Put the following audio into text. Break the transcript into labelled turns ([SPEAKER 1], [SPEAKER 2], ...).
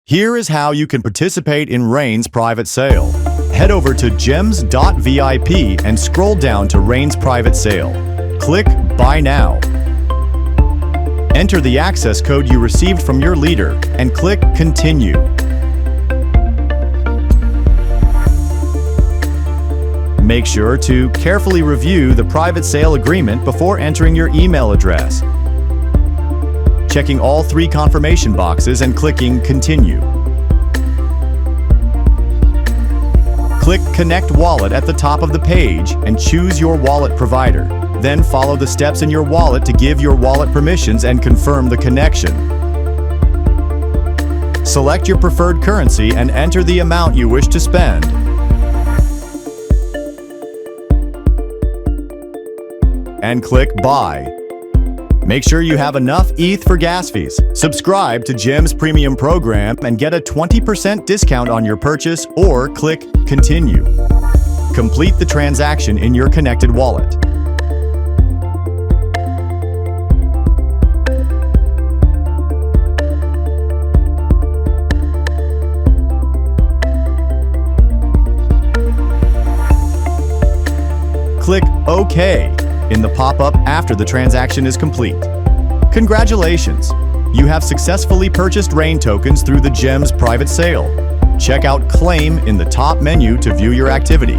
[SPEAKER 1] Here is how you can participate in Rain's private sale. Head over to gems.vip and scroll down to Rain's private sale. Click Buy Now. Enter the access code you received from your leader and click Continue. Make sure to carefully review the private sale agreement before entering your email address, checking all 3 confirmation boxes and clicking Continue. Click Connect Wallet at the top of the page and choose your wallet provider. Then follow the steps in your wallet to give your wallet permissions and confirm the connection. Select your preferred currency and enter the amount you wish to spend. And click Buy. Make sure you have enough ETH for gas fees. Subscribe to GEMS Premium Program and get a 20% discount on your purchase, or click Continue. Complete the transaction in your connected wallet. Click OK in the pop-up after the transaction is complete. Congratulations! You have successfully purchased Rain tokens through the GEMS private sale. Check out Claim in the top menu to view your activity.